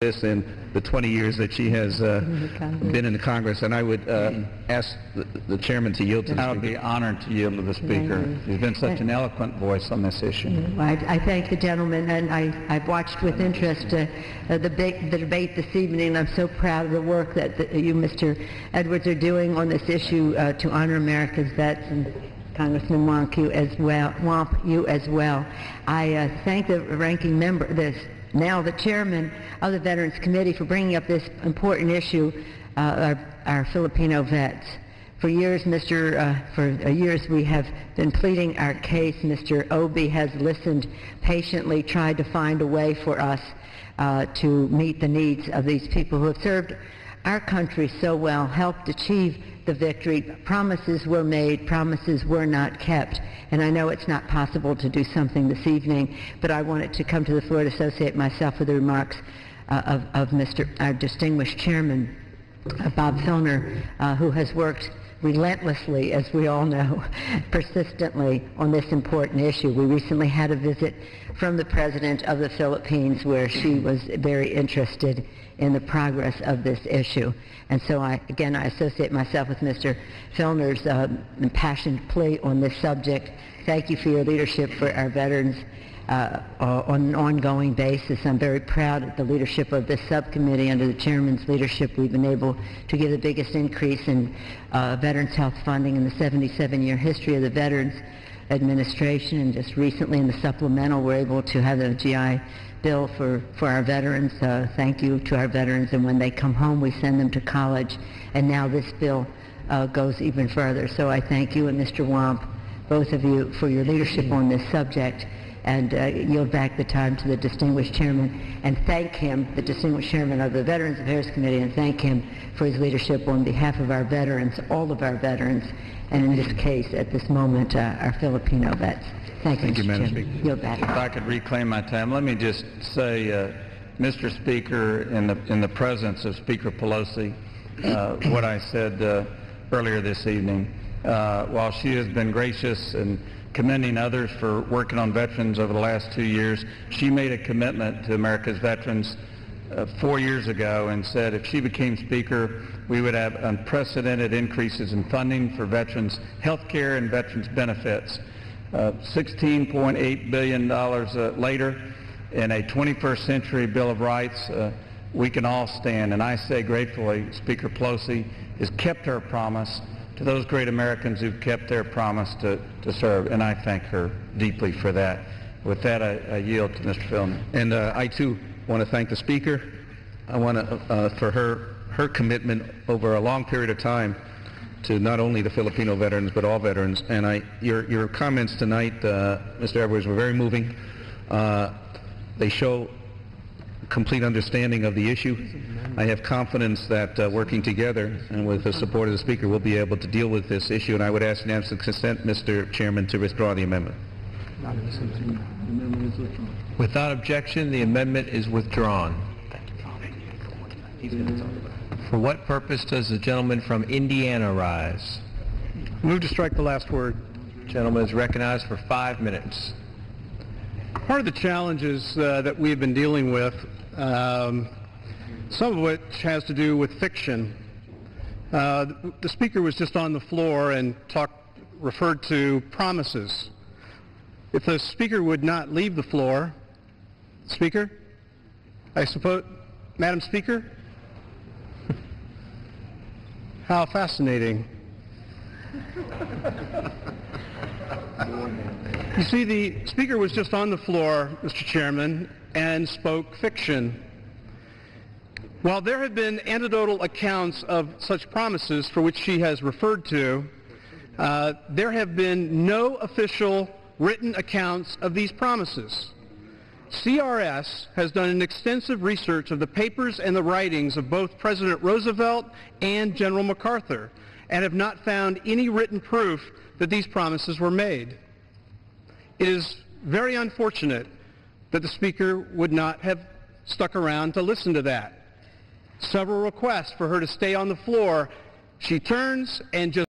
this in the 20 years that she has been in the Congress, and I would ask the chairman to yield to the Speaker. I would be honored to yield to the Speaker. He's been such an eloquent voice on this issue. I thank the gentleman, and I've watched with interest the debate this evening. I'm so proud of the work that you, Mr. Edwards, are doing on this issue to honor America's vets, and Congressman Wonk, you as well. I thank the ranking member, now the chairman of the Veterans Committee, for bringing up this important issue, our Filipino vets. For years, we have been pleading our case. Mr. Obi has listened patiently, tried to find a way for us to meet the needs of these people who have served our country so well, helped achieve the victory. Promises were made, promises were not kept. And I know it's not possible to do something this evening, but I wanted to come to the floor to associate myself with the remarks of our distinguished chairman, Bob Filner, who has worked relentlessly, as we all know, persistently on this important issue. We recently had a visit from the President of the Philippines, where she was very interested in the progress of this issue. And so I associate myself with Mr. Filner's impassioned plea on this subject. Thank you for your leadership for our veterans on an ongoing basis. I'm very proud of the leadership of this subcommittee. Under the chairman's leadership, we've been able to give the biggest increase in veterans health funding in the 77-year history of the Veterans Administration. And just recently in the supplemental, we're able to have the GI Bill for our veterans. Thank you to our veterans. And when they come home, we send them to college. And now this bill goes even further. So I thank you and Mr. Womp, both of you, for your leadership on this subject, and yield back the time to the distinguished chairman and thank him, the distinguished chairman of the Veterans Affairs Committee, and thank him for his leadership on behalf of our veterans, all of our veterans, and in this case, at this moment, our Filipino vets. Thank you, Mr. Chairman. Yield back. If I could reclaim my time, let me just say, Mr. Speaker, in the presence of Speaker Pelosi, what I said earlier this evening. While she has been gracious and commending others for working on veterans over the last 2 years, she made a commitment to America's veterans 4 years ago and said if she became Speaker, we would have unprecedented increases in funding for veterans health care and veterans benefits. $16.8 billion later, in a 21st century Bill of Rights, we can all stand. And I say gratefully, Speaker Pelosi has kept her promise to those great Americans who've kept their promise to serve, and I thank her deeply for that. With that, I yield to Mr. Filner. And I too want to thank the Speaker. I want to for her commitment over a long period of time to not only the Filipino veterans but all veterans. And your comments tonight, Mr. Edwards, were very moving. They show complete understanding of the issue. I have confidence that working together and with the support of the Speaker, we'll be able to deal with this issue. And I would ask unanimous consent, Mr. Chairman, to withdraw the amendment. Without objection, the amendment is withdrawn. For what purpose does the gentleman from Indiana rise? Move to strike the last word. The gentleman is recognized for 5 minutes. Part of the challenges that we've been dealing with, some of which has to do with fiction. The Speaker was just on the floor and referred to promises. If the Speaker would not leave the floor, Speaker, I suppose, Madam Speaker? How fascinating. You see, the Speaker was just on the floor, Mr. Chairman, and spoke fiction. While there have been anecdotal accounts of such promises for which she has referred to, there have been no official written accounts of these promises. CRS has done an extensive research of the papers and the writings of both President Roosevelt and General MacArthur and have not found any written proof that these promises were made. It is very unfortunate that the Speaker would not have stuck around to listen to that. Several requests for her to stay on the floor. She turns and just